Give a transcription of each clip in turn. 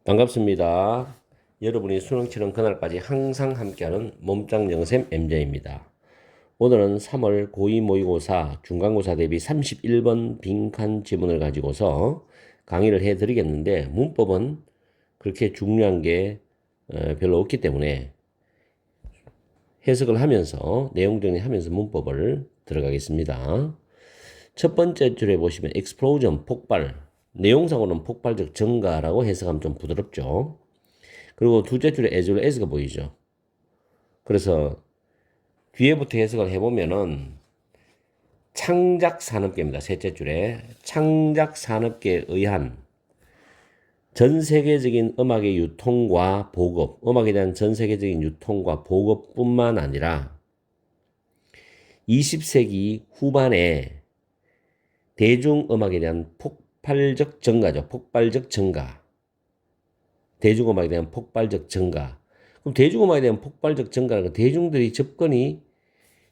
반갑습니다. 여러분이 수능 치는 그날까지 항상 함께하는 몸짱 영쌤 MJ입니다. 오늘은 3월 고2 모의고사 중간고사 대비 31번 빈칸 지문을 가지고서 강의를 해드리겠는데 문법은 그렇게 중요한 게 별로 없기 때문에 해석을 하면서 내용 정리하면서 문법을 들어가겠습니다. 첫 번째 줄에 보시면 explosion 폭발, 내용상으로는 폭발적 증가라고 해석하면 좀 부드럽죠. 그리고 둘째 줄에 as well as가 보이죠. 그래서 뒤에부터 해석을 해보면은 창작 산업계입니다. 셋째 줄에 창작 산업계에 의한 전 세계적인 음악의 유통과 보급, 음악에 대한 전 세계적인 유통과 보급뿐만 아니라 20세기 후반에 대중음악에 대한 폭발적 증가죠. 폭발적 증가. 대중음악에 대한 폭발적 증가. 그럼 대중음악에 대한 폭발적 증가는 건 대중들이 접근이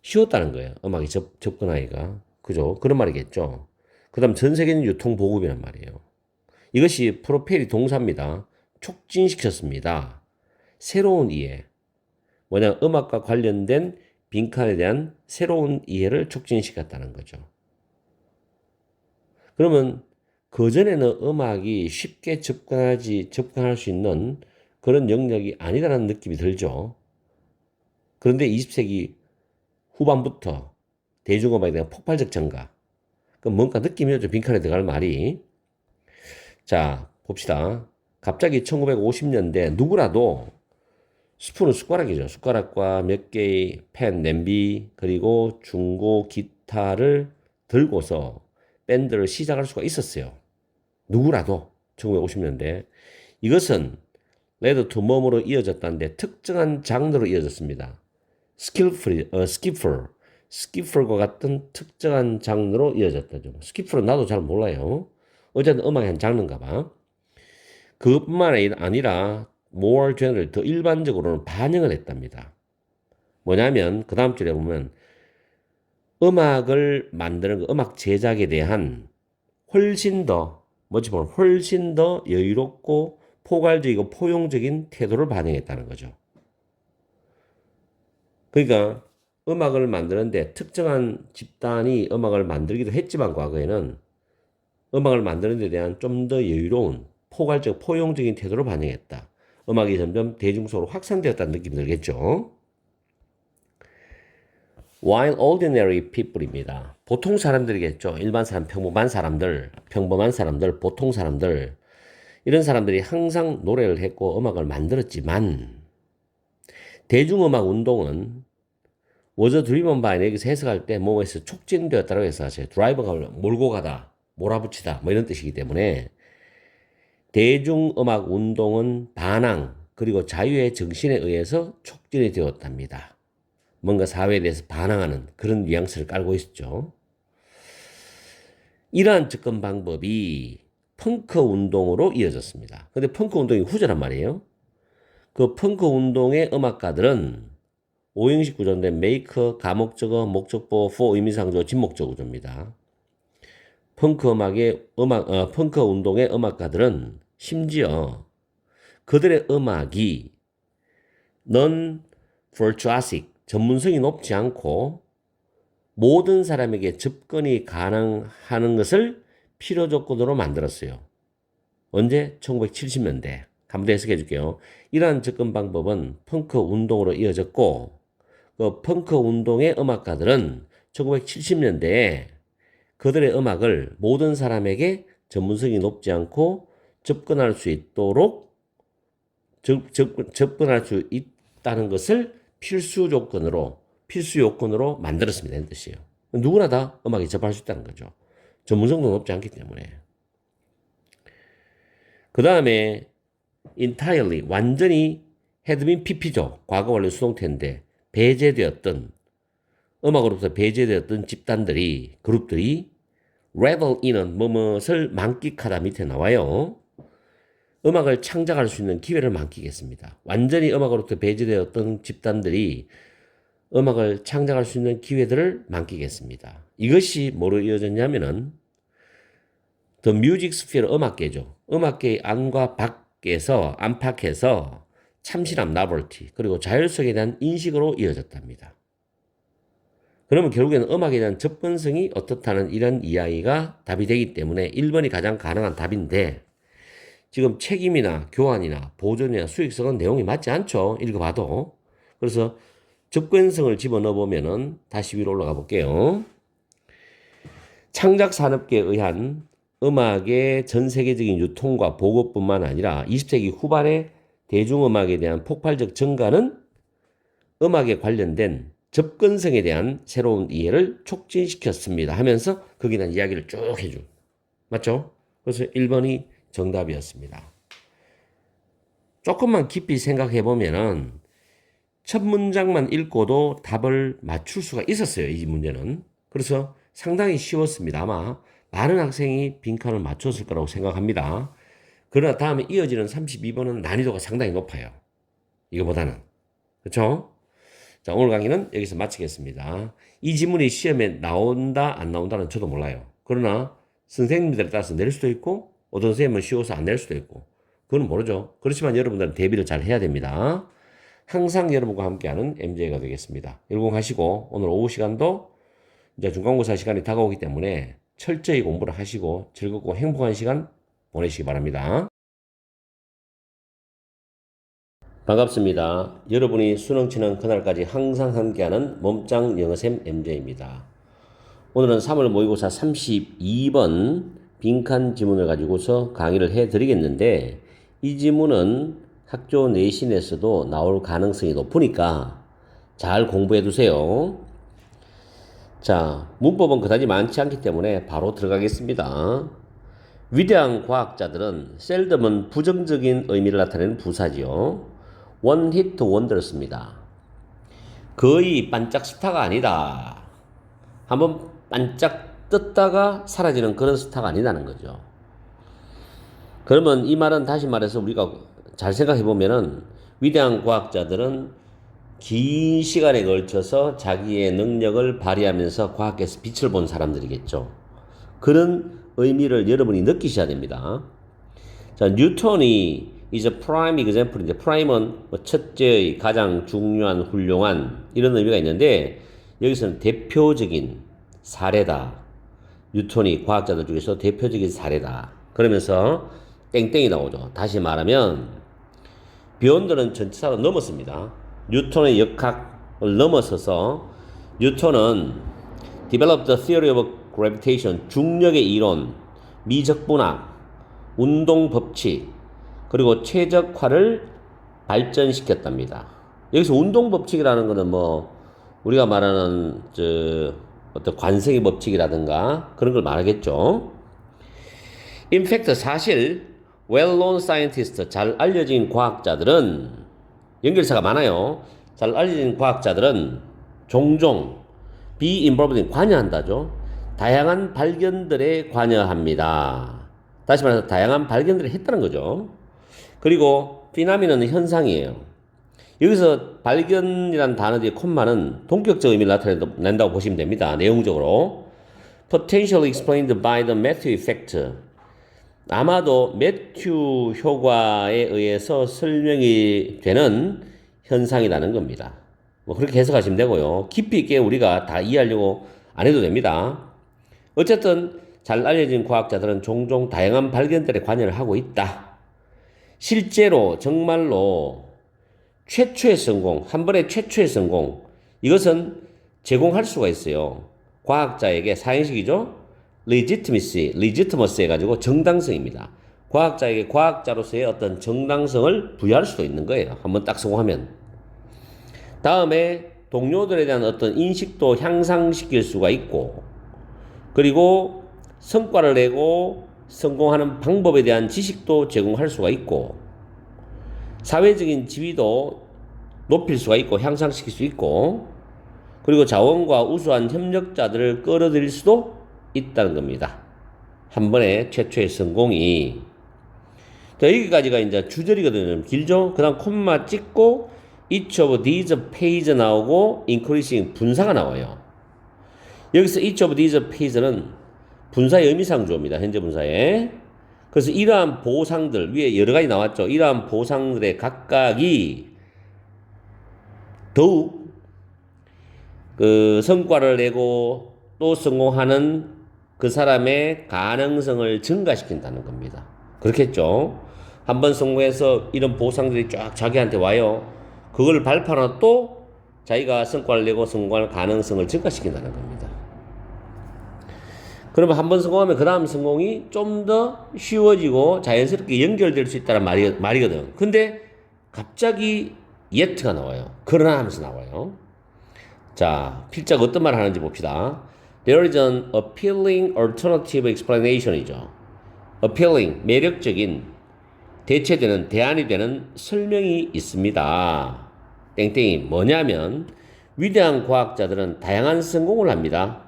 쉬웠다는 거예요. 음악에 접근하기가. 그죠? 그런 말이겠죠. 그 다음 전 세계는 유통보급이란 말이에요. 이것이 프로펠이 동사입니다. 촉진시켰습니다. 새로운 이해. 뭐냐, 음악과 관련된 빈칸에 대한 새로운 이해를 촉진시켰다는 거죠. 그러면 그전에는 음악이 쉽게 접근할 수 있는 그런 영역이 아니다라는 느낌이 들죠. 그런데 20세기 후반부터 대중음악에 대한 폭발적 증가. 그 뭔가 느낌이 오죠. 빈칸에 들어갈 말이. 자, 봅시다. 갑자기 1950년대 누구라도 스푼은 숟가락이죠. 숟가락과 몇 개의 펜, 냄비, 그리고 중고 기타를 들고서 밴드를 시작할 수가 있었어요. 누구라도 1950년대. 이것은 레드 투 멈으로 이어졌다는데 특정한 장르로 이어졌습니다. 스키플과 같은 특정한 장르로 이어졌다죠. 스키플은 나도 잘 몰라요. 어쨌든 음악의 한 장르인가 봐. 그것뿐만 아니라 more general, 더 일반적으로는 반영을 했답니다. 뭐냐면 그 다음 줄에 보면 음악을 만드는 거, 음악 제작에 대한 훨씬 더 훨씬 더 여유롭고 포괄적이고 포용적인 태도를 반영했다는 거죠. 그러니까 음악을 만드는데 특정한 집단이 음악을 만들기도 했지만 과거에는 음악을 만드는 데 대한 좀 더 여유로운 포괄적 포용적인 태도를 반영했다. 음악이 점점 대중적으로 확산되었다는 느낌이 들겠죠. While ordinary people입니다. 보통 사람들이겠죠. 일반 사람, 평범한 사람들, 보통 사람들. 이런 사람들이 항상 노래를 했고 음악을 만들었지만 대중음악 운동은 was driven by 여기서 해석할 때 뭐에서 촉진되었다고 해서 하세요. 드라이버가 몰고 가다, 몰아붙이다 뭐 이런 뜻이기 때문에 대중음악 운동은 반항 그리고 자유의 정신에 의해서 촉진이 되었답니다. 뭔가 사회에 대해서 반항하는 그런 뉘앙스를 깔고 있었죠. 이러한 접근 방법이 펑크 운동으로 이어졌습니다. 근데 펑크 운동이 후져란 말이에요. 그 펑크 운동의 음악가들은 오형식 구조인데 메이커, 가목적어, 목적보, for 의미상조, 진목적 구조입니다. 펑크 운동의 음악가들은 심지어 그들의 음악이 non-virtuosic, 전문성이 높지 않고 모든 사람에게 접근이 가능하는 것을 필요 조건으로 만들었어요. 언제? 1970년대. 한번 더 해석해 줄게요. 이러한 접근 방법은 펑크 운동으로 이어졌고 그 펑크 운동의 음악가들은 1970년대에 그들의 음악을 모든 사람에게 전문성이 높지 않고 접근할 수 있도록 접근할 수 있다는 것을 필수 요건으로 만들었습니다. 이 뜻이에요. 누구나 다 음악에 접할 수 있다는 거죠. 전문성도 높지 않기 때문에. 그 다음에 entirely, 완전히 had been PP죠. 과거 원래 수동태인데 음악으로부터 배제되었던 그룹들이 revel in은 뭐뭇을 만끽하다 밑에 나와요. 음악을 창작할 수 있는 기회를 만끽했습니다. 완전히 음악으로부터 배제되었던 집단들이 음악을 창작할 수 있는 기회들을 만끽했습니다. 이것이 뭐로 이어졌냐면은 The Music Sphere 음악계죠. 음악계의 안과 밖 안팎에서 참신함, 나볼티, 그리고 자율성에 대한 인식으로 이어졌답니다. 그러면 결국에는 음악에 대한 접근성이 어떻다는 이런 이야기가 답이 되기 때문에 1번이 가장 가능한 답인데, 지금 책임이나 교환이나 보존이나 수익성은 내용이 맞지 않죠. 읽어봐도. 그래서 접근성을 집어넣어 보면은 다시 위로 올라가 볼게요. 창작 산업계에 의한 음악의 전 세계적인 유통과 보급뿐만 아니라 20세기 후반의 대중음악에 대한 폭발적 증가는 음악에 관련된 접근성에 대한 새로운 이해를 촉진시켰습니다 하면서 거기에 대한 이야기를 쭉 해줘. 맞죠? 그래서 1번이 정답이었습니다. 조금만 깊이 생각해 보면은 첫 문장만 읽고도 답을 맞출 수가 있었어요. 이 문제는. 그래서 상당히 쉬웠습니다. 아마 많은 학생이 빈칸을 맞췄을 거라고 생각합니다. 그러나 다음에 이어지는 32번은 난이도가 상당히 높아요. 이거보다는. 그렇죠? 자, 오늘 강의는 여기서 마치겠습니다. 이 지문이 시험에 나온다 안 나온다는 저도 몰라요. 그러나 선생님들에 따라서 낼 수도 있고 어떤 선생님은 쉬워서 안 낼 수도 있고 그건 모르죠. 그렇지만 여러분들은 대비를 잘 해야 됩니다. 항상 여러분과 함께하는 MJ가 되겠습니다. 여러분 하시고 오늘 오후 시간도 이제 중간고사 시간이 다가오기 때문에 철저히 공부를 하시고 즐겁고 행복한 시간 보내시기 바랍니다. 반갑습니다. 여러분이 수능 치는 그날까지 항상 함께하는 몸짱 영어쌤 MJ입니다. 오늘은 3월 모의고사 32번 빈칸 지문을 가지고서 강의를 해드리겠는데 이 지문은 학교 내신에서도 나올 가능성이 높으니까 잘 공부해 두세요. 자, 문법은 그다지 많지 않기 때문에 바로 들어가겠습니다. 위대한 과학자들은 셀덤은 부정적인 의미를 나타내는 부사지요. 원 히트 원더였습니다. 거의 반짝 스타가 아니다. 한번 반짝 떴다가 사라지는 그런 스타가 아니다는 거죠. 그러면 이 말은 다시 말해서 우리가 잘 생각해 보면은 위대한 과학자들은 긴 시간에 걸쳐서 자기의 능력을 발휘하면서 과학에서 빛을 본 사람들이겠죠. 그런 의미를 여러분이 느끼셔야 됩니다. 자, 뉴턴이 is a prime example인데 prime은 뭐 첫째의 가장 중요한 훌륭한 이런 의미가 있는데 여기서는 대표적인 사례다. 뉴턴이 과학자들 중에서 대표적인 사례다. 그러면서 땡땡이 나오죠. 다시 말하면 비욘드는 전치사로 넘었습니다. 뉴턴의 역학을 넘어서서 뉴턴은 developed the theory of gravitation, 중력의 이론, 미적분학, 운동 법칙, 그리고 최적화를 발전시켰답니다. 여기서 운동 법칙이라는 것은 뭐 우리가 말하는 어떤 관성의 법칙이라든가 그런 걸 말하겠죠. In fact, 사실 well-known scientists, 잘 알려진 과학자들은 연결사가 많아요. 잘 알려진 과학자들은 종종 be involved in 관여한다죠. 다양한 발견들에 관여합니다. 다시 말해서 다양한 발견들을 했다는 거죠. 그리고 피나미는 현상이에요. 여기서 발견이라는 단어 뒤에 콤마는 동격적 의미를 나타낸다고 보시면 됩니다. 내용적으로 potentially explained by the Matthew effect, 아마도 매튜 효과에 의해서 설명이 되는 현상이라는 겁니다. 뭐 그렇게 해석하시면 되고요. 깊이 있게 우리가 다 이해하려고 안 해도 됩니다. 어쨌든 잘 알려진 과학자들은 종종 다양한 발견들에 관여를 하고 있다. 실제로 정말로 최초의 성공, 한 번의 최초의 성공, 이것은 제공할 수가 있어요. 과학자에게 사행식이죠. legitimacy 해가지고 정당성입니다. 과학자에게 과학자로서의 어떤 정당성을 부여할 수도 있는 거예요. 한번 딱 성공하면. 다음에 동료들에 대한 어떤 인식도 향상시킬 수가 있고, 그리고 성과를 내고 성공하는 방법에 대한 지식도 제공할 수가 있고, 사회적인 지위도 높일 수가 있고 향상시킬 수 있고, 그리고 자원과 우수한 협력자들을 끌어들일 수도 있다는 겁니다. 한 번에 최초의 성공이. 자, 여기까지가 이제 주절이거든요. 좀 길죠? 그 다음 콤마 찍고 each of these page 나오고 increasing 분사가 나와요. 여기서 each of these page는 분사의 의미상 주어입니다. 현재 분사에. 그래서 이러한 보상들, 위에 여러 가지 나왔죠. 이러한 보상들의 각각이 더욱 그 성과를 내고 또 성공하는 그 사람의 가능성을 증가시킨다는 겁니다. 그렇겠죠? 한번 성공해서 이런 보상들이 쫙 자기한테 와요. 그걸 발판으로 또 자기가 성과를 내고 성공할 가능성을 증가시킨다는 겁니다. 그러면 한번 성공하면 그 다음 성공이 좀 더 쉬워지고 자연스럽게 연결될 수 있다는 말이거든. 근데 갑자기 yet가 나와요. 그러나 하면서 나와요. 자, 필자가 어떤 말을 하는지 봅시다. There is an appealing alternative explanation이죠. appealing, 매력적인, 대체되는, 대안이 되는 설명이 있습니다. 땡땡이 뭐냐면 위대한 과학자들은 다양한 성공을 합니다.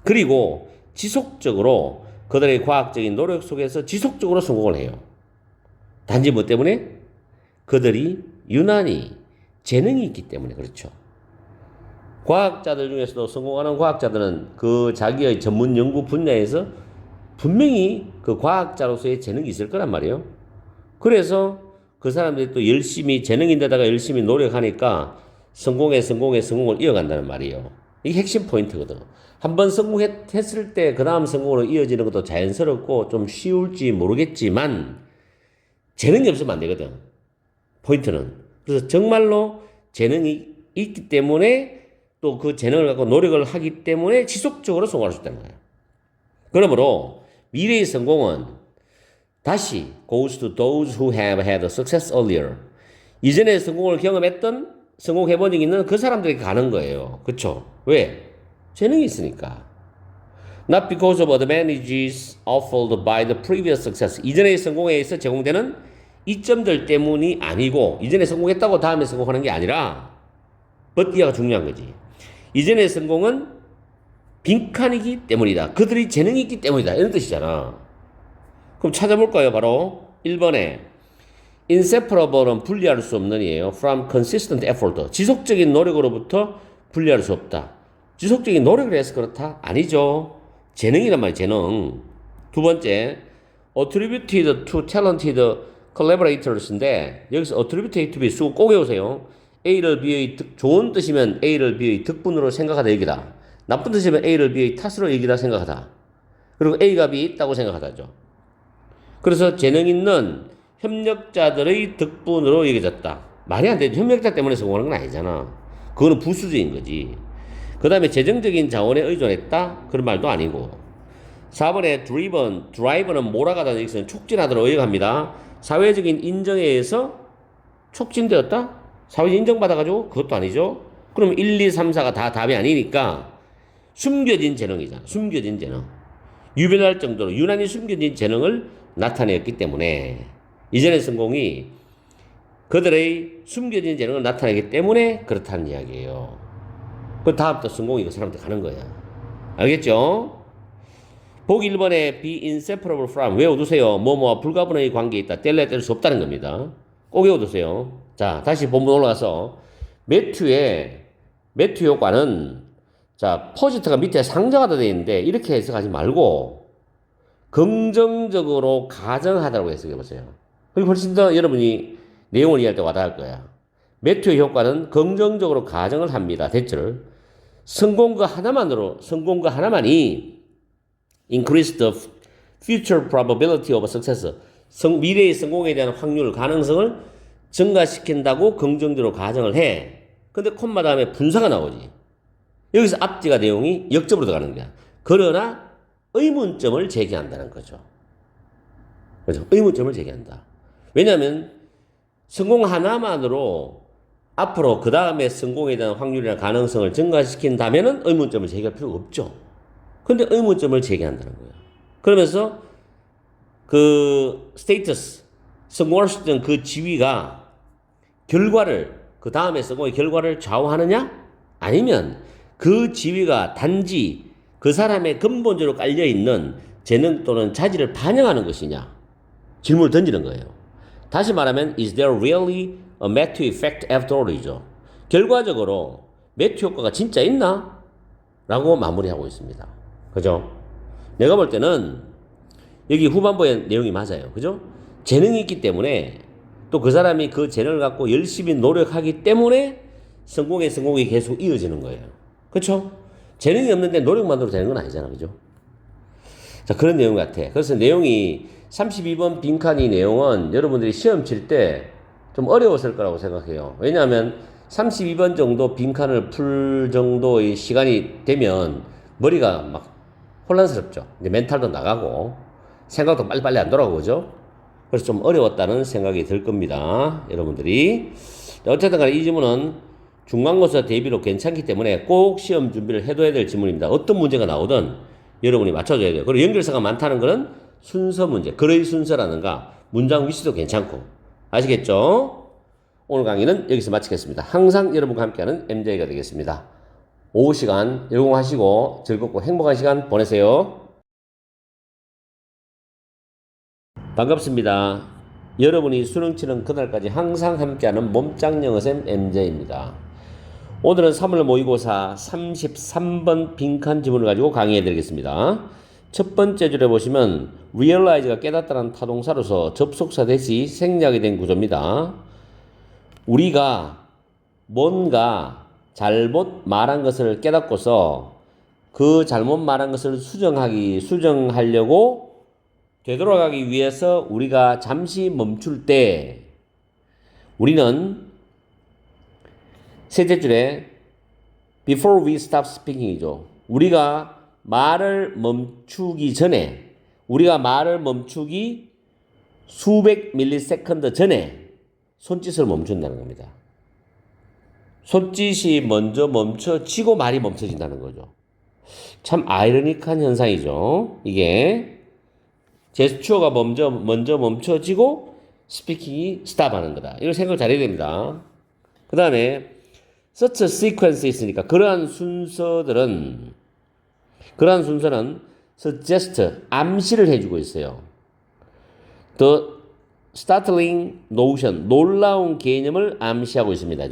그리고 지속적으로 그들의 과학적인 노력 속에서 지속적으로 성공을 해요. 단지 뭐 때문에? 그들이 유난히 재능이 있기 때문에 그렇죠. 과학자들 중에서도 성공하는 과학자들은 그 자기의 전문 연구 분야에서 분명히 그 과학자로서의 재능이 있을 거란 말이에요. 그래서 그 사람들이 또 열심히 재능인데다가 열심히 노력하니까 성공을 이어간다는 말이에요. 이게 핵심 포인트거든. 한번 성공했을 때 그 다음 성공으로 이어지는 것도 자연스럽고 좀 쉬울지 모르겠지만 재능이 없으면 안 되거든. 포인트는. 그래서 정말로 재능이 있기 때문에 또 그 재능을 갖고 노력을 하기 때문에 지속적으로 성공할 수 있다는 거예요. 그러므로 미래의 성공은 다시 goes to those who have had success earlier. 이전에 성공을 경험했던 성공해본 적이 있는 그 사람들에게 가는 거예요. 그렇죠? 왜? 재능이 있으니까. Not because of advantages offered by the previous success. 이전의 성공에 의해서 제공되는 이점들 때문이 아니고 이전에 성공했다고 다음에 성공하는 게 아니라 but 이하가 중요한 거지. 이전의 성공은 빈칸이기 때문이다. 그들이 재능이 있기 때문이다. 이런 뜻이잖아. 그럼 찾아볼까요? 바로 1번에 inseparable은 분리할 수 없는 이에요. from consistent effort. 지속적인 노력으로부터 분리할 수 없다. 지속적인 노력을 해서 그렇다? 아니죠. 재능이란 말이에요. 재능. 두 번째, attributed to talented collaborators인데 여기서 attributed to be 쓰고 꼭 외우세요. A를 B의 좋은 뜻이면 A를 B의 덕분으로 생각하다 얘기다. 나쁜 뜻이면 A를 B의 탓으로 얘기다 생각하다. 그리고 A가 B에 있다고 생각하다죠. 그래서 재능 있는 협력자들의 덕분으로 얘기해졌다. 말이 안 되죠. 협력자 때문에 성공하는 건 아니잖아. 그거는 부수적인 거지. 그 다음에 재정적인 자원에 의존했다? 그런 말도 아니고. 4번에 drive는 몰아가다는 얘기는 촉진하도록 의역합니다. 사회적인 인정에 의해서 촉진되었다? 사회적 인정받아가지고 그것도 아니죠. 그럼 1, 2, 3, 4가 다 답이 아니니까 숨겨진 재능이잖아. 숨겨진 재능. 유별날 정도로 유난히 숨겨진 재능을 나타냈기 때문에 이전의 성공이 그들의 숨겨진 재능을 나타내기 때문에 그렇다는 이야기예요. 그 다음부터 성공이 그 사람한테 가는 거야. 알겠죠? 보기 1번에 be inseparable from 외워두세요. 뭐뭐와 불가분의 관계에 있다. 뗄래야 뗄 수 없다는 겁니다. 꼭 외워두세요. 자, 다시 본문 올라가서 매튜 효과는 자, 포지트가 밑에 상정하다 되어 있는데 이렇게 해석하지 말고 긍정적으로 가정하다고 해석해 보세요. 그게 훨씬 더 여러분이 내용을 이해할 때 와닿을 거야. 매튜의 효과는 긍정적으로 가정을 합니다. 대처를. 성공과 하나만이 increase the future probability of success. 미래의 성공에 대한 확률, 가능성을 증가시킨다고 긍정적으로 가정을 해. 근데 콤마 다음에 분사가 나오지. 여기서 앞뒤가 내용이 역접으로 들어가는 거야. 그러나 의문점을 제기한다는 거죠. 그렇죠? 의문점을 제기한다. 왜냐하면 성공 하나만으로 앞으로 그 다음에 성공에 대한 확률이나 가능성을 증가시킨다면은 의문점을 제기할 필요가 없죠. 근데 의문점을 제기한다는 거예요. 그러면서 그 스테이터스, 성공할 수 있는 그 지위가 그 다음에 성공의 결과를 좌우하느냐? 아니면 그 지위가 단지 그 사람의 근본적으로 깔려있는 재능 또는 자질을 반영하는 것이냐? 질문을 던지는 거예요. 다시 말하면 is there really a Matthew effect after all이죠. 결과적으로 매튜 효과가 진짜 있나? 라고 마무리하고 있습니다. 그죠? 내가 볼 때는 여기 후반부의 내용이 맞아요. 그죠? 재능이 있기 때문에 또 그 사람이 그 재능을 갖고 열심히 노력하기 때문에 성공이 계속 이어지는 거예요. 그렇죠? 재능이 없는데 노력만으로 되는 건 아니잖아. 그죠? 자, 그런 내용 같아. 그래서 내용이 32번 빈칸 이 내용은 여러분들이 시험 칠 때 좀 어려웠을 거라고 생각해요. 왜냐하면 32번 정도 빈칸을 풀 정도의 시간이 되면 머리가 막 혼란스럽죠. 이제 멘탈도 나가고 생각도 빨리빨리 안 돌아오죠. 그래서 좀 어려웠다는 생각이 들 겁니다. 여러분들이. 어쨌든 간에 이 지문은 중간고사 대비로 괜찮기 때문에 꼭 시험 준비를 해둬야 될 지문입니다. 어떤 문제가 나오든 여러분이 맞춰줘야 돼요. 그리고 연결사가 많다는 것은 순서 문제, 글의 순서라든가 문장 위치도 괜찮고. 아시겠죠? 오늘 강의는 여기서 마치겠습니다. 항상 여러분과 함께하는 MJ가 되겠습니다. 오후 시간 열공하시고 즐겁고 행복한 시간 보내세요. 반갑습니다. 여러분이 수능 치는 그날까지 항상 함께하는 몸짱 영어쌤 MJ입니다. 오늘은 3월 모의고사 33번 빈칸 지문을 가지고 강의해 드리겠습니다. 첫 번째 줄에 보시면 realize가 깨닫다는 타동사로서 접속사 대시 생략이 된 구조입니다. 우리가 뭔가 잘못 말한 것을 깨닫고서 그 잘못 말한 것을 수정하려고 되돌아가기 위해서 우리가 잠시 멈출 때 우리는 셋째 줄에 before we stop speaking이죠. 우리가 말을 멈추기 수백 밀리세컨드 전에 손짓을 멈춘다는 겁니다. 손짓이 먼저 멈춰지고 말이 멈춰진다는 거죠. 참 아이러니한 현상이죠. 이게 제스처가 먼저 멈춰지고 스피킹이 스탑하는 거다. 이걸 생각을 잘해야 됩니다. 그 다음에 such a sequence 있으니까 그러한 순서는 suggest, 암시를 해주고 있어요. The startling notion, 놀라운 개념을 암시하고 있습니다.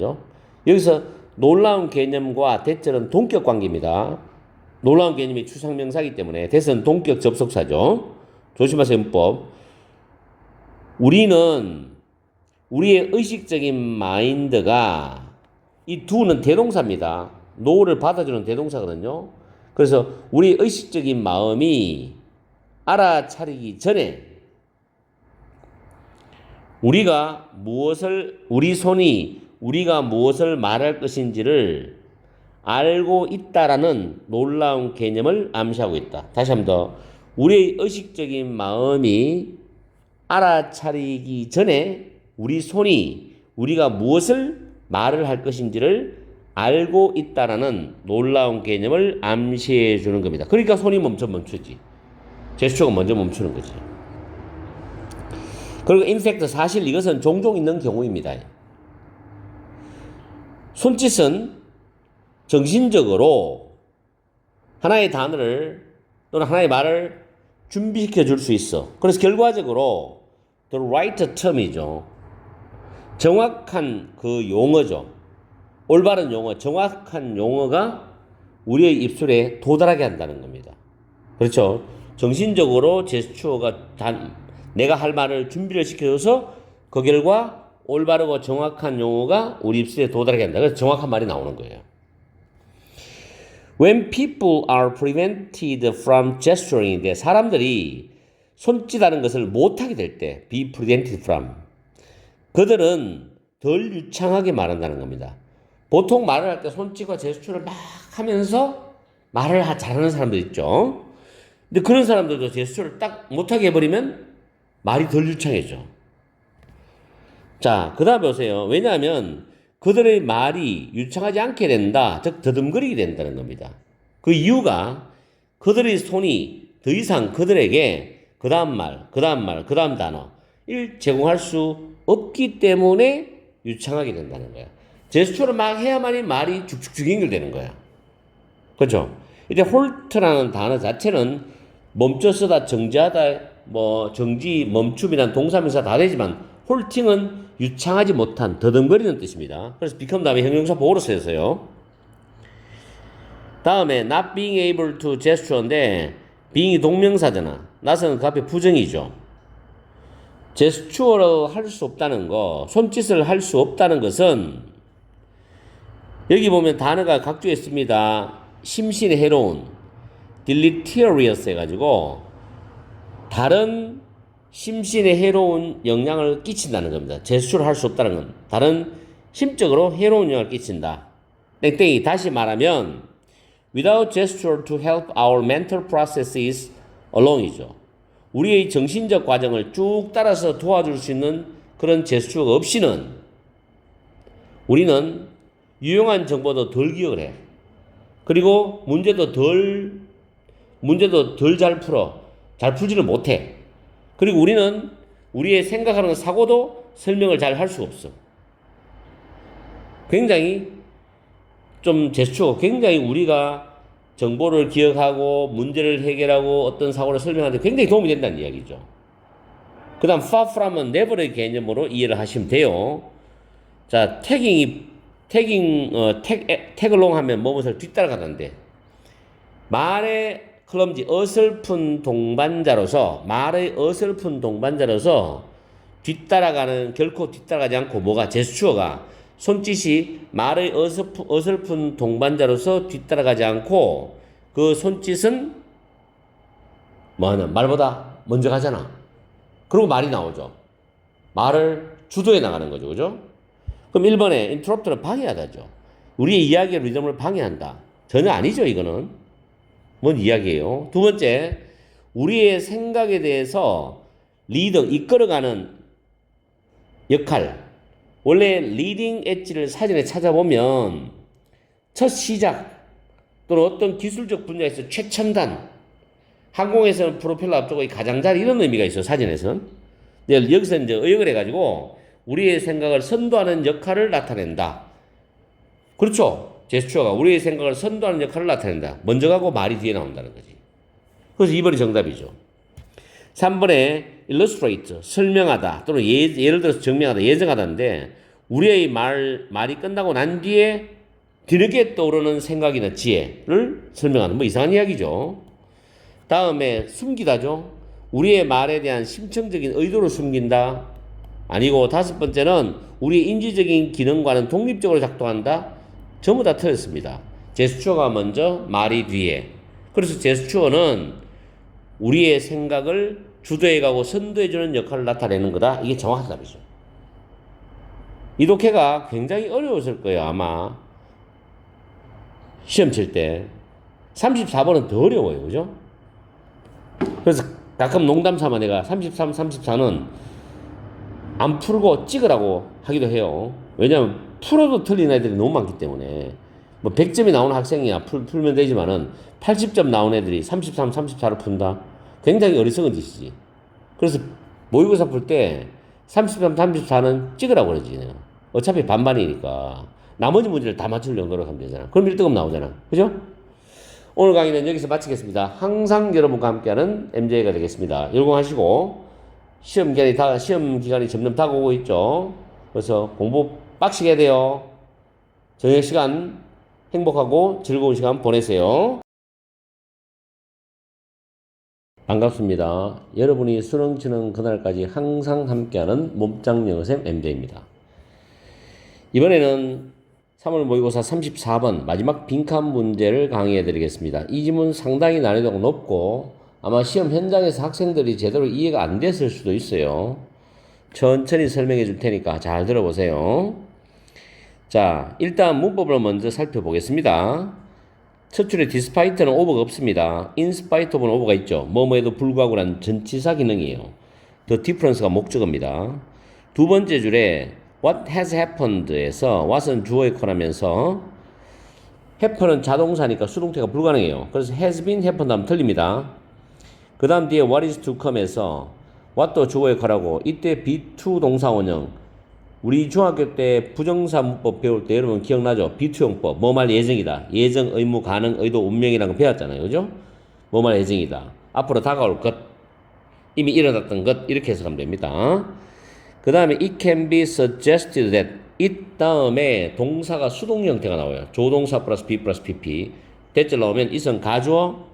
여기서 놀라운 개념과 대절은 동격 관계입니다. 놀라운 개념이 추상명사이기 때문에 대절은 동격 접속사죠. 조심하세요, 문법. 우리는 우리의 의식적인 마인드가 이 do는 대동사입니다. know를 받아주는 대동사거든요. 그래서 우리 의식적인 마음이 알아차리기 전에 우리가 무엇을 말할 것인지를 알고 있다라는 놀라운 개념을 암시하고 있다. 다시 한 번 더. 우리의 의식적인 마음이 알아차리기 전에 우리가 무엇을 말을 할 것인지를 알고 있다라는 놀라운 개념을 암시해 주는 겁니다. 그러니까 손이 멈추지. 제스처가 먼저 멈추는 거지. 그리고 인팩트 사실 이것은 종종 있는 경우입니다. 손짓은 정신적으로 하나의 단어를 또는 하나의 말을 준비시켜 줄 수 있어. 그래서 결과적으로 the right term이죠. 정확한 그 용어죠. 올바른 용어, 정확한 용어가 우리의 입술에 도달하게 한다는 겁니다. 그렇죠? 정신적으로 제스처가 내가 할 말을 준비를 시켜줘서 그 결과 올바르고 정확한 용어가 우리 입술에 도달하게 한다. 그래서 정확한 말이 나오는 거예요. When people are prevented from gesturing, 사람들이 손짓하는 것을 못하게 될 때, be prevented from, 그들은 덜 유창하게 말한다는 겁니다. 보통 말을 할 때 손짓과 제스처를 막 하면서 말을 잘하는 사람들 있죠. 근데 그런 사람들도 제스처를 딱 못하게 해버리면 말이 덜 유창해져. 자, 그 다음에 보세요. 왜냐하면 그들의 말이 유창하지 않게 된다. 즉 더듬거리게 된다는 겁니다. 그 이유가 그들의 손이 더 이상 그들에게 그 다음 단어를 제공할 수 없기 때문에 유창하게 된다는 거야. 제스처를 막 해야만이 말이 쭉쭉쭉 연결되는 거야. 그렇죠? 이제 홀트라는 단어 자체는 멈춰 쓰다, 정지하다, 정지, 멈춤이란 동사명사 다 되지만 홀팅은 유창하지 못한, 더듬거리는 뜻입니다. 그래서 become 다음에 형용사 보호로 쓰여서요. 다음에 not being able to gesture인데 being이 동명사잖아. not은 그 앞에 부정이죠. 제스처로 할 수 없다는 거, 손짓을 할 수 없다는 것은 여기 보면 단어가 각주에 있습니다. 심신에 해로운 deleterious 해가지고 다른 심신에 해로운 영향을 끼친다는 겁니다. 제스처를 할 수 없다는 건 다른 심적으로 해로운 영향을 끼친다. 땡땡이 다시 말하면 without gesture to help our mental processes alone이죠. 우리의 정신적 과정을 쭉 따라서 도와줄 수 있는 그런 제스처가 없이는 우리는 유용한 정보도 덜 기억을 해. 그리고 문제도 덜 잘 풀지를 못해. 그리고 우리는 우리의 생각하는 사고도 설명을 잘 할 수가 없어. 굉장히 좀 제스처가 굉장히 우리가 정보를 기억하고 문제를 해결하고 어떤 사고를 설명하는데 굉장히 도움이 된다는 이야기죠. 그 다음 far from은 never의 개념으로 이해를 하시면 돼요. 자, 태글롱 하면 무엇을 뒤따라가는데 말의 클럼지 어설픈 동반자로서 결코 뒤따라가지 않고 뭐가 제스처가 손짓이 말의 어설픈 동반자로서 뒤따라가지 않고 그 손짓은 뭐하냐 말보다 먼저 가잖아. 그리고 말이 나오죠. 말을 주도해 나가는 거죠. 그죠? 그럼 1번에 interrupt는 방해하다죠. 우리의 이야기의 리듬을 방해한다. 전혀 아니죠. 이거는 뭔 이야기예요. 두 번째, 우리의 생각에 대해서 이끌어가는 역할. 원래 리딩 엣지를 사전에 찾아보면 첫 시작 또는 어떤 기술적 분야에서 최첨단, 항공에서는 프로펠러 앞쪽의 가장자리 이런 의미가 있어요. 사전에서는. 근데 여기서 이제 의역을 해가지고 우리의 생각을 선도하는 역할을 나타낸다. 그렇죠. 제스처가 우리의 생각을 선도하는 역할을 나타낸다. 먼저 가고 말이 뒤에 나온다는 거지. 그래서 2번이 정답이죠. 3번에 illustrate, 설명하다 또는 예를 들어서 증명하다, 예정하다인데 우리의 말이 끝나고 난 뒤에 뒤늦게 떠오르는 생각이나 지혜를 설명하는 뭐 이상한 이야기죠. 다음에 숨기다죠. 우리의 말에 대한 심층적인 의도를 숨긴다. 아니고 다섯 번째는 우리의 인지적인 기능과는 독립적으로 작동한다. 전부 다 틀렸습니다. 제스처가 먼저, 말이 뒤에. 그래서 제스처는 우리의 생각을 주도해가고 선도해주는 역할을 나타내는 거다. 이게 정확한 답이죠. 이 독해가 굉장히 어려웠을 거예요. 아마 시험 칠 때 34번은 더 어려워요. 그죠? 그래서 가끔 농담 삼아 내가 33, 34는 안 풀고 찍으라고 하기도 해요. 왜냐하면 풀어도 틀린 애들이 너무 많기 때문에 뭐 100점이 나오는 학생이야 풀면 되지만은 80점 나온 애들이 33, 34를 푼다. 굉장히 어리석은 짓이지. 그래서 모의고사 풀 때 33, 34는 찍으라고 그러지. 내가. 어차피 반반이니까 나머지 문제를 다 맞추려고 노력하면 되잖아. 그럼 1등급 나오잖아. 그죠? 오늘 강의는 여기서 마치겠습니다. 항상 여러분과 함께하는 MJ가 되겠습니다. 열공하시고 시험 기간이 점점 다가오고 있죠. 그래서 공부 빡시게 해야 돼요. 저녁 시간 행복하고 즐거운 시간 보내세요. 반갑습니다. 여러분이 수능 치는 그날까지 항상 함께하는 몸짱 영어쌤 MJ입니다. 이번에는 3월 모의고사 34번 마지막 빈칸 문제를 강의해 드리겠습니다. 이 지문 상당히 난이도가 높고 아마 시험 현장에서 학생들이 제대로 이해가 안 됐을 수도 있어요. 천천히 설명해 줄 테니까 잘 들어보세요. 자, 일단 문법을 먼저 살펴보겠습니다. 첫 줄에 despite는 over가 없습니다. in spite of는 over가 있죠. 뭐뭐에도 불구하고란 전치사 기능이에요. the difference가 목적어입니다. 두 번째 줄에 what has happened에서 what은 주어에 컬하면서 happen은 자동사니까 수동태가 불가능해요. 그래서 has been happened 하면 틀립니다. 그 다음 뒤에 what is to come에서 what도 주어에 컬하고 이때 be2 동사 원형 우리 중학교 때 부정사 문법 배울 때 여러분 기억나죠? be2용법 뭐말 예정이다. 예정, 의무, 가능, 의도, 운명이라는 거 배웠잖아요. 그죠? 뭐말 예정이다. 앞으로 다가올 것 이미 일어났던 것 이렇게 해석하면 됩니다. 그 다음에 it can be suggested that it 다음에 동사가 수동 형태가 나와요. 조동사 플러스 be 플러스 pp 대절 나오면 it은 가주어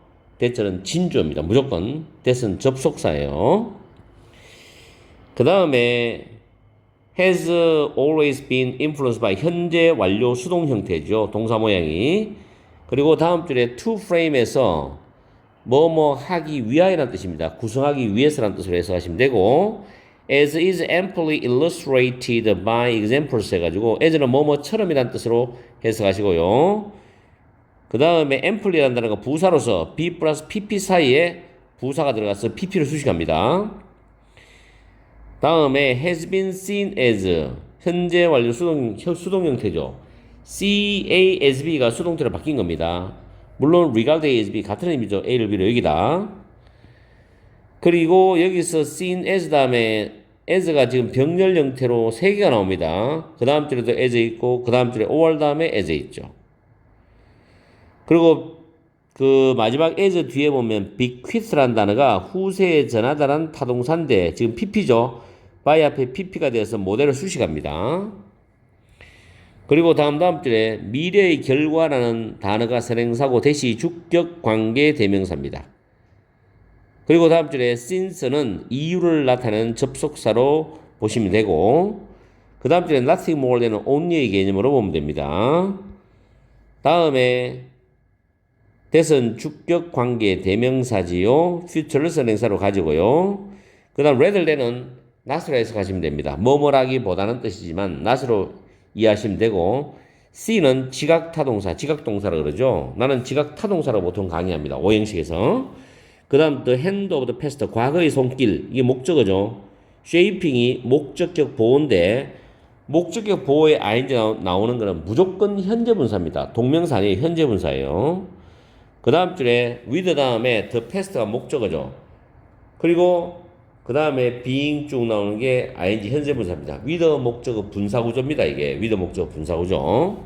that은 진주어입니다. 무조건 that은 접속사예요. 그 다음에 has always been influenced by 현재 완료 수동 형태죠. 동사 모양이. 그리고 다음 줄에 to frame에서 뭐뭐 하기 위하여라는 뜻입니다. 구성하기 위해서라는 뜻으로 해석하시면 되고 as is amply illustrated by examples 해가지고 as는 뭐뭐처럼이라는 뜻으로 해석하시고요. 그 다음에 amply라는 단어가 부사로서 be 플러스 pp 사이에 부사가 들어가서 pp를 수식합니다. 다음에 has been seen as 현재 완료 수동 형태죠. CASB가 수동태로 바뀐 겁니다. 물론 regard ASB 같은 의미죠. A를 B로 여기다. 그리고 여기서 seen as 다음에 as가 지금 병렬 형태로 3개가 나옵니다. 그 다음 줄에도 as 있고 그 다음 줄에 or 다음에 as 있죠. 그리고 그 마지막 as 뒤에 보면 bequeath라는 단어가 후세에 전하다라는 타동사인데 지금 pp죠. by 앞에 pp가 되어서 모델을 수식합니다. 그리고 다음 줄에 미래의 결과라는 단어가 선행사고 대시 주격 관계 대명사입니다. 그리고 다음 줄에 since는 이유를 나타내는 접속사로 보시면 되고 그 다음 줄에 nothing more than은 only의 개념으로 보면 됩니다. 다음에 that은 주격 관계 대명사지요. future를 선행사로 가지고요. 그 다음 rather than은 not으로 해석하시면 됩니다. 뭐뭐라기보다는 뜻이지만 not으로 이해하시면 되고 C는 지각타동사, 지각동사라고 그러죠. 나는 지각타동사라고 보통 강의합니다. 오형식에서. 그 다음 the hand of the past, 과거의 손길, 이게 목적어죠. shaping이 목적격 보호인데 목적격 보호에 ing 나오는 거는 무조건 현재분사입니다. 동명사 아니에요. 현재분사예요. 그 다음 줄에 with 다음에 the past가 목적어죠. 그리고 그 다음에 being 쭉 나오는 게 ing 현재분사입니다. with 목적어 분사구조입니다. 이게 with 목적어 분사구조.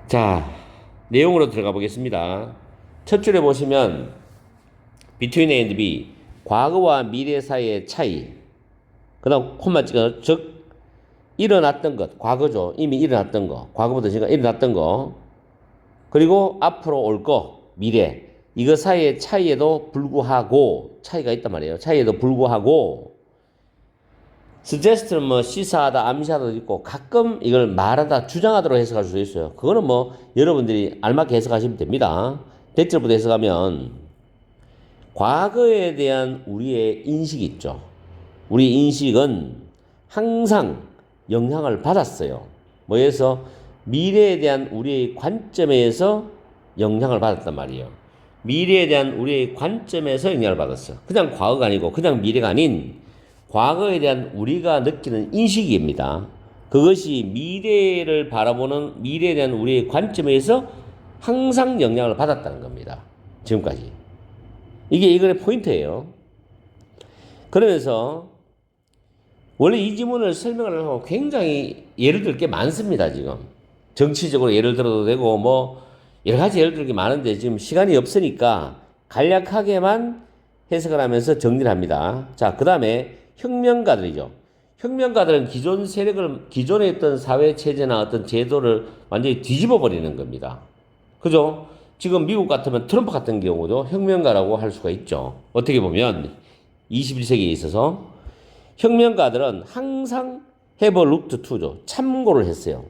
자, 내용으로 들어가 보겠습니다. 첫 줄에 보시면 between A and B, 과거와 미래 사이의 차이. 그 다음 콤마 찍어, 즉 일어났던 것, 과거죠. 이미 일어났던 거, 과거부터 지금 일어났던 거. 그리고 앞으로 올 거, 미래. 이거 사이의 차이에도 불구하고 차이가 있단 말이에요. 차이에도 불구하고 suggest는 뭐 시사하다, 암시하다도 있고 가끔 이걸 말하다, 주장하도록 해석할 수도 있어요. 그거는 뭐 여러분들이 알맞게 해석하시면 됩니다. 대절부터 해석하면 과거에 대한 우리의 인식이 있죠. 우리 인식은 항상 영향을 받았어요. 뭐에서 미래에 대한 우리의 관점에서 영향을 받았단 말이에요. 미래에 대한 우리의 관점에서 영향을 받았어. 그냥 과거가 아니고 그냥 미래가 아닌 과거에 대한 우리가 느끼는 인식입니다. 그것이 미래를 바라보는 미래에 대한 우리의 관점에서 항상 영향을 받았다는 겁니다. 지금까지. 이게 이거의 포인트예요. 그러면서 원래 이 지문을 설명을 하고 굉장히 예를 들 게 많습니다. 지금 정치적으로 예를 들어도 되고 뭐 여러 가지 예를 들는 게 많은데 지금 시간이 없으니까 간략하게만 해석을 하면서 정리를 합니다. 자, 그 다음에 혁명가들이죠. 혁명가들은 기존 세력을, 기존에 있던 사회 체제나 어떤 제도를 완전히 뒤집어 버리는 겁니다. 그죠? 지금 미국 같으면 트럼프 같은 경우도 혁명가라고 할 수가 있죠. 어떻게 보면 21세기에 있어서 혁명가들은 항상 have looked to죠. 참고를 했어요.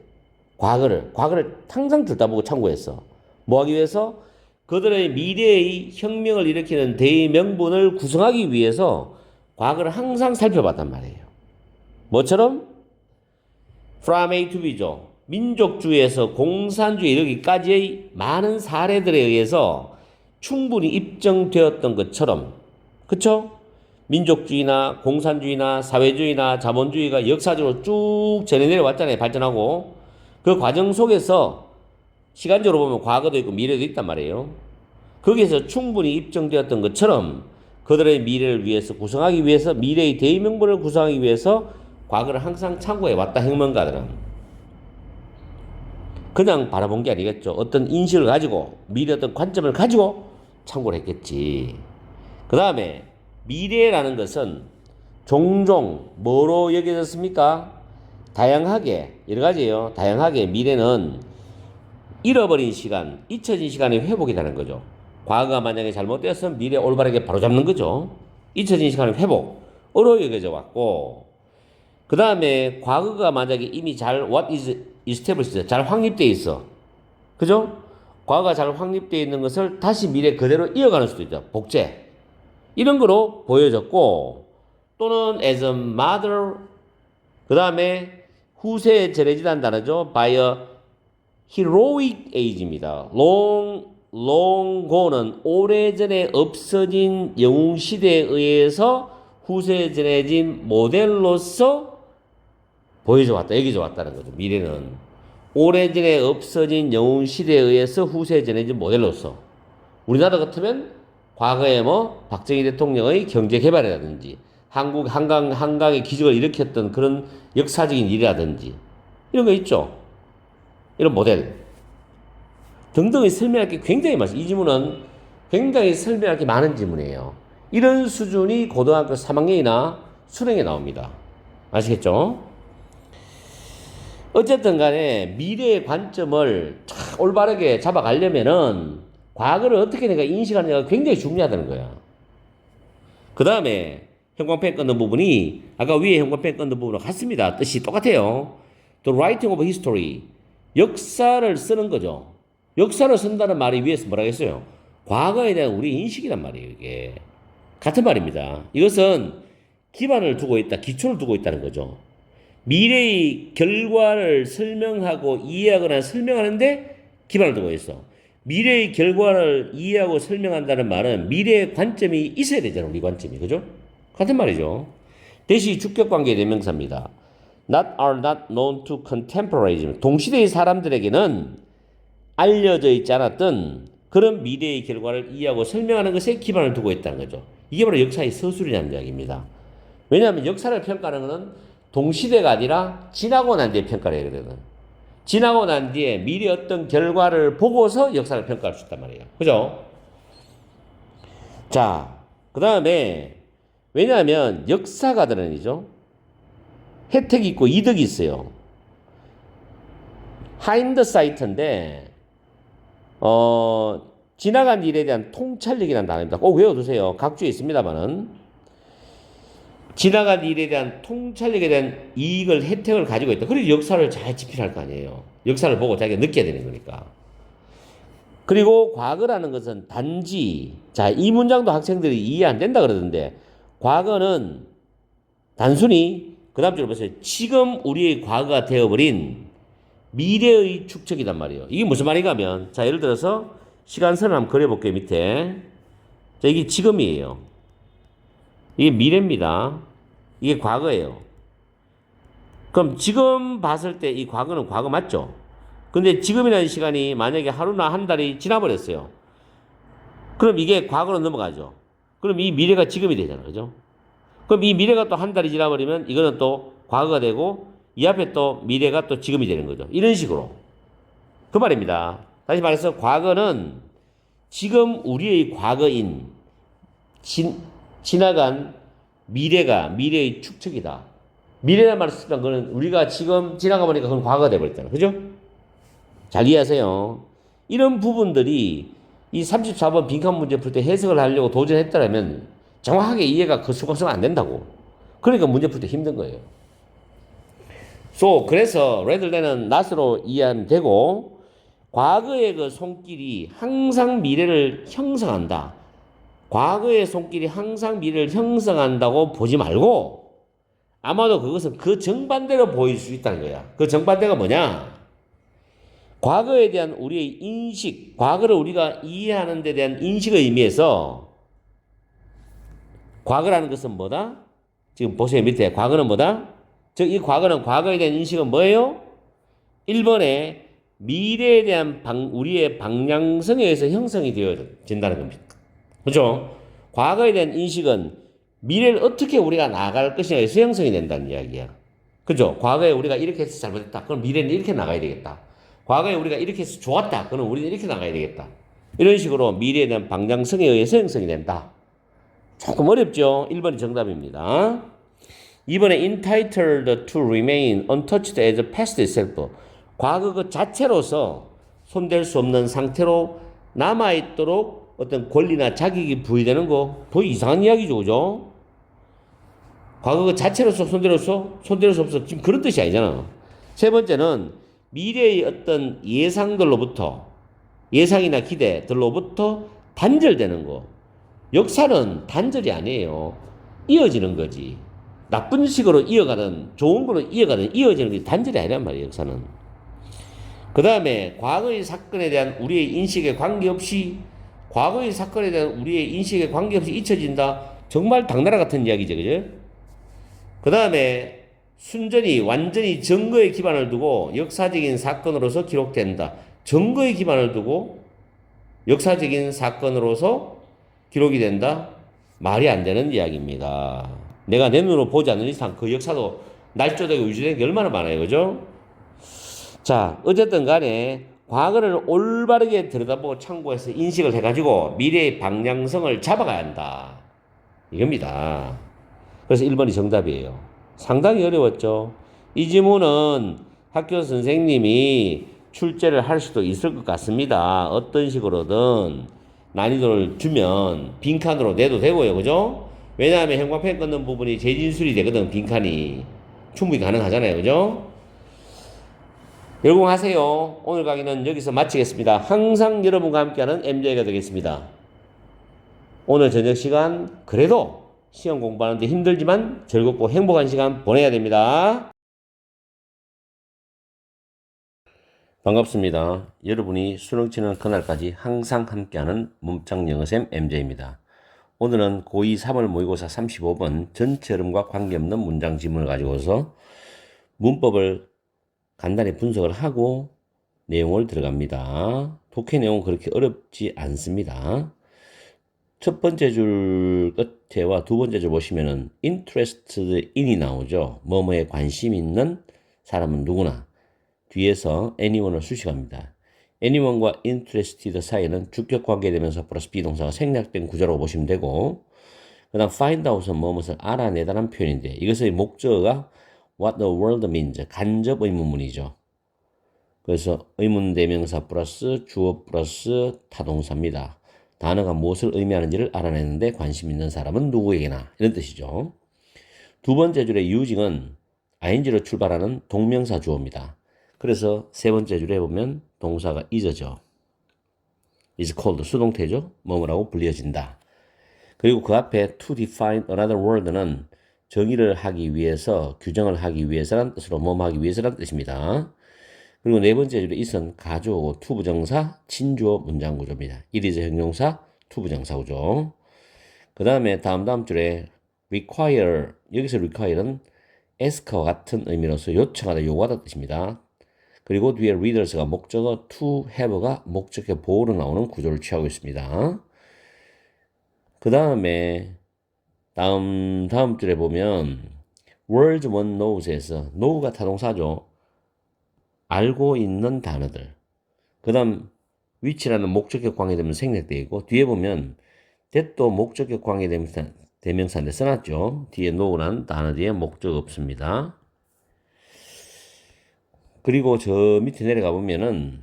과거를 항상 들다보고 참고했어. 뭐 하기 위해서? 그들의 미래의 혁명을 일으키는 대명분을 구성하기 위해서 과거를 항상 살펴봤단 말이에요. 뭐처럼? From A to B죠. 민족주의에서 공산주의 이르기까지의 많은 사례들에 의해서 충분히 입증되었던 것처럼, 그쵸? 민족주의나 공산주의나 사회주의나 자본주의가 역사적으로 쭉 전해 내려왔잖아요. 발전하고. 그 과정 속에서 시간적으로 보면 과거도 있고 미래도 있단 말이에요. 거기에서 충분히 입증되었던 것처럼 그들의 미래를 위해서 구성하기 위해서 미래의 대명분을 구성하기 위해서 과거를 항상 참고해 왔다. 혁명가들은 그냥 바라본 게 아니겠죠. 어떤 인식을 가지고 미래 어떤 관점을 가지고 참고를 했겠지. 그 다음에 미래라는 것은 종종 뭐로 여겨졌습니까? 다양하게 여러 가지예요. 다양하게 미래는 잃어버린 시간, 잊혀진 시간의 회복이라는 거죠. 과거가 만약에 잘못되었으면 미래 올바르게 바로잡는 거죠. 잊혀진 시간의 회복, 어로 여겨져 왔고, 그 다음에 과거가 만약에 이미 잘 what is established, 잘 확립되어 있어. 그죠? 과거가 잘 확립되어 있는 것을 다시 미래 그대로 이어가는 수도 있죠. 복제. 이런 거로 보여졌고, 또는 as a mother, 그 다음에 후세에 전해지다는 단어죠. by a heroic age입니다. long ago는 오래전에 없어진 영웅 시대에 의해서 후세에 전해진 모델로서 보여져 왔다, 여기져 왔다는 거죠. 미래는 오래전에 없어진 영웅 시대에 의해서 후세에 전해진 모델로서. 우리나라 같으면 과거에 뭐 박정희 대통령의 경제 개발이라든지 한국 한강의 기적을 일으켰던 그런 역사적인 일이라든지 이런 거 있죠. 이런 모델 등등의 설명할 게 굉장히 많습니다. 이 지문은 굉장히 설명할 게 많은 지문이에요. 이런 수준이 고등학교 3학년이나 수능에 나옵니다. 아시겠죠? 어쨌든 간에 미래의 관점을 올바르게 잡아가려면은 과거를 어떻게 내가 인식하느냐가 굉장히 중요하다는 거야. 그 다음에 형광펜 끊는 부분이 아까 위에 형광펜 끊는 부분과 같습니다. 뜻이 똑같아요. The writing of history. 역사를 쓰는 거죠. 역사를 쓴다는 말이 위에서 뭐라고 했어요? 과거에 대한 우리 인식이란 말이에요. 이게 같은 말입니다. 이것은 기반을 두고 있다, 기초를 두고 있다는 거죠. 미래의 결과를 설명하고 이해하거나 설명하는데 기반을 두고 있어. 미래의 결과를 이해하고 설명한다는 말은 미래의 관점이 있어야 되잖아, 우리 관점이. 그죠? 같은 말이죠. 대시 주격관계 대명사입니다. Not are not known to contemporaries. 동시대의 사람들에게는 알려져 있지 않았던 그런 미래의 결과를 이해하고 설명하는 것에 기반을 두고 있다는 거죠. 이게 바로 역사의 서술이라는 이야기입니다. 왜냐하면 역사를 평가하는 것은 동시대가 아니라 지나고 난 뒤에 평가를 해야 되거든. 지나고 난 뒤에 미래 어떤 결과를 보고서 역사를 평가할 수 있단 말이에요. 그죠? 자, 그 다음에 왜냐하면 역사가들은이죠. 혜택이 있고 이득이 있어요. 하인드사이트인데 지나간 일에 대한 통찰력이라는 단어입니다. 꼭 외워두세요. 각주에 있습니다만은 지나간 일에 대한 통찰력에 대한 이익을 혜택을 가지고 있다. 그리고 역사를 잘 집필할 거 아니에요. 역사를 보고 자기가 느껴야 되는 거니까. 그리고 과거라는 것은 단지 이 문장도 학생들이 이해 안 된다 그러던데 과거는 단순히 그 다음 줄을 보세요. 지금 우리의 과거가 되어버린 미래의 축적이란 말이에요. 이게 무슨 말인가 하면 예를 들어서 시간선을 한번 그려볼게요. 밑에 이게 지금이에요. 이게 미래입니다. 이게 과거예요. 그럼 지금 봤을 때 이 과거는 과거 맞죠? 근데 지금이라는 시간이 만약에 하루나 한 달이 지나버렸어요. 그럼 이게 과거로 넘어가죠. 그럼 이 미래가 지금이 되잖아요. 그죠? 그럼 이 미래가 또 한 달이 지나버리면 이거는 또 과거가 되고 이 앞에 또 미래가 또 지금이 되는 거죠. 이런 식으로. 그 말입니다. 다시 말해서 과거는 지금 우리의 과거인 지나간 미래가 미래의 축적이다. 미래란 말을 쓰면 그건 우리가 지금 지나가 보니까 그건 과거가 되어버렸잖아요. 그죠? 잘 이해하세요. 이런 부분들이 이 34번 빈칸 문제 풀 때 해석을 하려고 도전했다면 정확하게 이해가 그 수강성 안 된다고. 그러니까 문제 풀 때 힘든 거예요. 그래서 rather than은 not으로 이해하면 되고 과거의 그 손길이 항상 미래를 형성한다. 과거의 손길이 항상 미래를 형성한다고 보지 말고 아마도 그것은 그 정반대로 보일 수 있다는 거야. 그 정반대가 뭐냐? 과거에 대한 우리의 인식, 과거를 우리가 이해하는 데 대한 인식의 의미에서 과거라는 것은 뭐다? 지금 보세요. 밑에 과거는 뭐다? 이 과거는 과거에 대한 인식은 뭐예요? 1번에 미래에 대한 우리의 방향성에 의해서 형성이 되어진다는 겁니다. 그렇죠? 과거에 대한 인식은 미래를 어떻게 우리가 나아갈 것이냐에 의해서 형성이 된다는 이야기야. 그죠? 과거에 우리가 이렇게 해서 잘못했다. 그럼 미래는 이렇게 나가야 되겠다. 과거에 우리가 이렇게 해서 좋았다. 그럼 우리는 이렇게 나가야 되겠다. 이런 식으로 미래에 대한 방향성에 의해서 형성이 된다. 조금 어렵죠? 1번이 정답입니다. 2번에 entitled to remain untouched as past itself. 과거 그 자체로서 손댈 수 없는 상태로 남아있도록 어떤 권리나 자격이 부여되는 거 거의 이상한 이야기죠, 그죠? 과거 그 자체로서 손대로서 손댈 수 없어. 지금 그런 뜻이 아니잖아. 세 번째는 미래의 어떤 예상들로부터 예상이나 기대들로부터 단절되는 거. 역사는 단절이 아니에요. 이어지는 거지. 나쁜 식으로 이어가는, 좋은 거로 이어가는, 이어지는 게 단절이 아니란 말이에요, 역사는. 그 다음에 과거의 사건에 대한 우리의 인식에 관계없이, 과거의 사건에 대한 우리의 인식에 관계없이 잊혀진다. 정말 당나라 같은 이야기죠, 그죠? 그 다음에 순전히, 완전히 증거에 기반을 두고 역사적인 사건으로서 기록된다. 증거에 기반을 두고 역사적인 사건으로서 기록이 된다? 말이 안 되는 이야기입니다. 내가 내 눈으로 보지 않는 이상 그 역사도 날조되고 유지되는 게 얼마나 많아요. 그죠? 자, 어쨌든 간에 과거를 올바르게 들여다보고 참고해서 인식을 해가지고 미래의 방향성을 잡아가야 한다. 이겁니다. 그래서 1번이 정답이에요. 상당히 어려웠죠. 이 지문은 학교 선생님이 출제를 할 수도 있을 것 같습니다. 어떤 식으로든 난이도를 주면 빈칸으로 내도 되고요. 그죠? 왜냐하면 형광펜 끊는 부분이 재진술이 되거든. 빈칸이. 충분히 가능하잖아요. 그죠? 열공하세요. 오늘 강의는 여기서 마치겠습니다. 항상 여러분과 함께하는 MJ가 되겠습니다. 오늘 저녁 시간 그래도 시험 공부하는데 힘들지만 즐겁고 행복한 시간 보내야 됩니다. 반갑습니다. 여러분이 수능 치는 그날까지 항상 함께하는 몸짱 영어쌤 MJ입니다. 오늘은 고2 3월 모의고사 35번 전체 흐름과 관계없는 문장 지문을 가지고서 문법을 간단히 분석을 하고 내용을 들어갑니다. 독해 내용은 그렇게 어렵지 않습니다. 첫 번째 줄 끝에와 두 번째 줄 보시면은 interested in이 나오죠. 뭐뭐에 관심 있는 사람은 누구나. 뒤에서 anyone을 수식합니다. anyone과 interested 사이에는 주격 관계되면서 플러스 비동사가 생략된 구조라고 보시면 되고, 그 다음 find out은 뭐뭇을 알아내다라는 표현인데, 이것의 목적어가 what the world means, 간접 의문문이죠. 그래서 의문 대명사 플러스 주어 플러스 타동사입니다. 단어가 무엇을 의미하는지를 알아내는데 관심 있는 사람은 누구에게나, 이런 뜻이죠. 두 번째 줄의 using은 ing로 출발하는 동명사 주어입니다. 그래서 세 번째 줄에 보면 동사가 is죠. is called 수동태죠. 뭐뭐라고 불려진다. 그리고 그 앞에 to define another world는 정의를 하기 위해서, 규정을 하기 위해서라는 뜻으로 뭐뭐 하기 위해서라는 뜻입니다. 그리고 네 번째 줄에 is은 가주어고 to 부정사, 진주어 문장 구조입니다. it is 형용사, to 부정사 구조. 그 다음에 다음 줄에 require, 여기서 require는 ask와 같은 의미로서 요청하다, 요구하다 뜻입니다. 그리고 뒤에 readers가 목적어, to have가 목적의 보호로 나오는 구조를 취하고 있습니다. 그 다음에 다음 줄에 보면 words one knows에서 know가 타동사죠. 알고 있는 단어들. 그 다음 which라는 목적격 관계되면 생략되어 있고, 뒤에 보면 that도 목적격 관계대명사인데 써놨죠. 뒤에 know라는 단어 뒤에 목적 없습니다. 그리고 저 밑에 내려가 보면은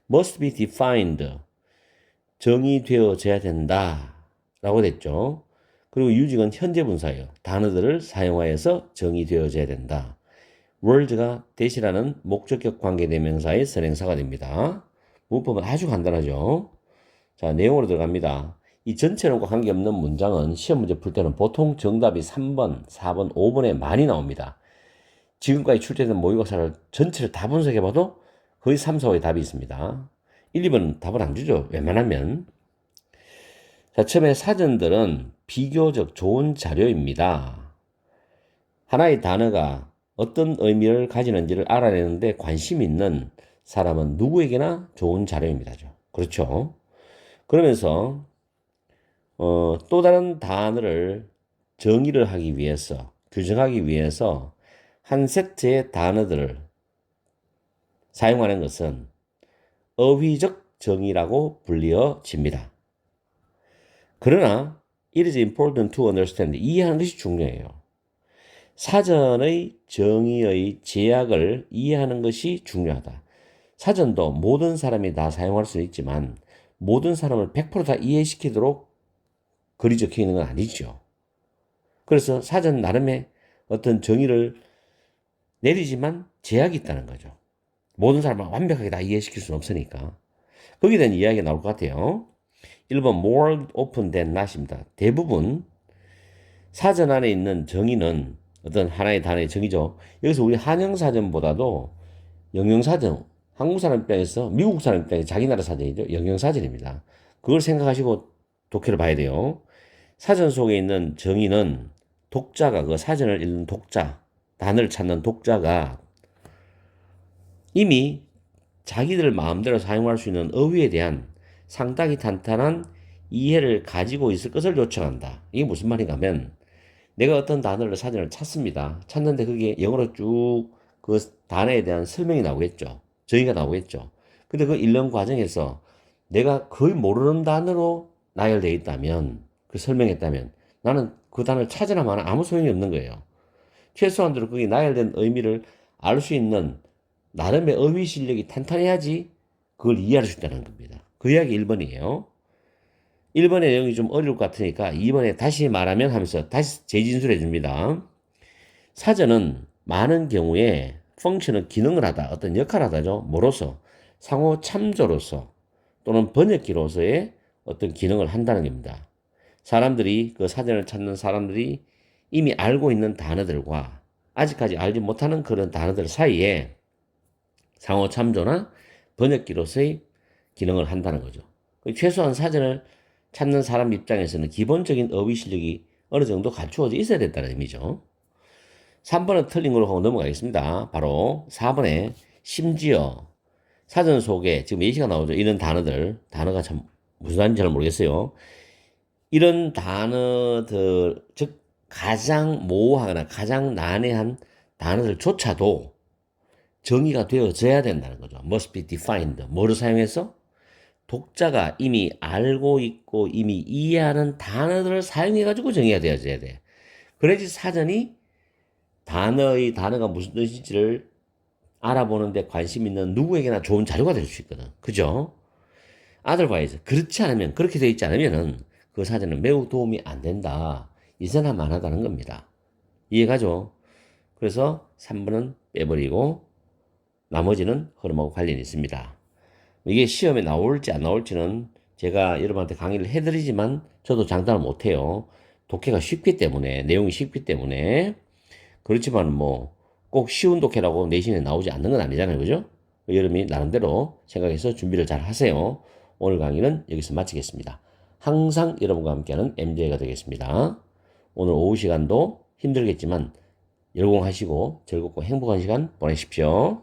must be defined, 정의되어져야 된다 라고 됐죠. 그리고 using은 현재 분사예요. 단어들을 사용하여서 정의되어져야 된다. word가 that이라는 목적격 관계대명사의 선행사가 됩니다. 문법은 아주 간단하죠. 자, 내용으로 들어갑니다. 이 전체론과 관계없는 문장은 시험 문제 풀 때는 보통 정답이 3번, 4번, 5번에 많이 나옵니다. 지금까지 출제된 모의고사를 전체를 다 분석해봐도 거의 3, 4호의 답이 있습니다. 1, 2번은 답을 안 주죠. 웬만하면. 자, 처음에 사전들은 비교적 좋은 자료입니다. 하나의 단어가 어떤 의미를 가지는지를 알아내는데 관심 있는 사람은 누구에게나 좋은 자료입니다. 그렇죠? 그러면서 또 다른 단어를 정의를 하기 위해서, 규정하기 위해서 한 세트의 단어들을 사용하는 것은 어휘적 정의라고 불리어집니다. 그러나 it is important to understand, 이해하는 것이 중요해요. 사전의 정의의 제약을 이해하는 것이 중요하다. 사전도 모든 사람이 다 사용할 수는 있지만 모든 사람을 100%다 이해시키도록 글이 적혀 있는 건 아니죠. 그래서 사전 나름의 어떤 정의를 내리지만 제약이 있다는 거죠. 모든 사람을 완벽하게 다 이해시킬 수는 없으니까. 거기에 대한 이야기가 나올 것 같아요. 1번 more open than not입니다. 대부분 사전 안에 있는 정의는 어떤 하나의 단어의 정의죠. 여기서 우리 한영사전보다도 영영사전, 한국 사람 입장에서 미국 사람 입장에서 자기 나라 사전이죠. 영영사전입니다. 그걸 생각하시고 독해를 봐야 돼요. 사전 속에 있는 정의는 독자가 그 사전을 읽는 독자, 단어를 찾는 독자가 이미 자기들 마음대로 사용할 수 있는 어휘에 대한 상당히 탄탄한 이해를 가지고 있을 것을 요청한다. 이게 무슨 말인가 하면 내가 어떤 단어를 사전을 찾습니다. 찾는데 그게 영어로 쭉 그 단어에 대한 설명이 나오겠죠. 정의가 나오겠죠. 근데 그 읽는 과정에서 내가 거의 모르는 단어로 나열되어 있다면 그 설명했다면 나는 그 단어를 찾으나 마나 아무 소용이 없는 거예요. 최소한도로 그게 나열된 의미를 알 수 있는 나름의 어휘 실력이 탄탄해야지 그걸 이해할 수 있다는 겁니다. 그 이야기 1번이에요. 1번의 내용이 좀 어려울 것 같으니까 2번에 다시 말하면 하면서 다시 재진술해 줍니다. 사전은 많은 경우에 펑션은 기능을 하다, 어떤 역할을 하다죠. 뭐로서? 상호 참조로서 또는 번역기로서의 어떤 기능을 한다는 겁니다. 사람들이 그 사전을 찾는 사람들이 이미 알고 있는 단어들과 아직까지 알지 못하는 그런 단어들 사이에 상호 참조나 번역기로서의 기능을 한다는 거죠. 최소한 사전을 찾는 사람 입장에서는 기본적인 어휘 실력이 어느 정도 갖추어져 있어야 된다는 의미죠. 3번은 틀린 걸로 하고 넘어가겠습니다. 바로 4번에 심지어 사전 속에 지금 예시가 나오죠. 이런 단어들, 단어가 참 무슨 단어인지 잘 모르겠어요. 이런 단어들, 즉 가장 모호하거나 가장 난해한 단어들조차도 정의가 되어져야 된다는 거죠. must be defined. 뭐를 사용해서? 독자가 이미 알고 있고 이미 이해하는 단어들을 사용해가지고 정의가 되어져야 돼. 그래야지 사전이 단어가 무슨 뜻인지를 알아보는데 관심 있는 누구에게나 좋은 자료가 될 수 있거든. 그죠? otherwise, 그렇지 않으면, 그렇게 되어 있지 않으면은 그 사전은 매우 도움이 안 된다. 이사나 만하다는 겁니다. 이해가죠? 그래서 3번은 빼버리고 나머지는 흐름하고 관련이 있습니다. 이게 시험에 나올지 안 나올지는 제가 여러분한테 강의를 해드리지만 저도 장담을 못해요. 독해가 쉽기 때문에, 내용이 쉽기 때문에. 그렇지만 뭐 꼭 쉬운 독해라고 내신에 나오지 않는 건 아니잖아요. 그죠? 여러분이 나름대로 생각해서 준비를 잘 하세요. 오늘 강의는 여기서 마치겠습니다. 항상 여러분과 함께하는 MJ가 되겠습니다. 오늘 오후 시간도 힘들겠지만 열공하시고 즐겁고 행복한 시간 보내십시오.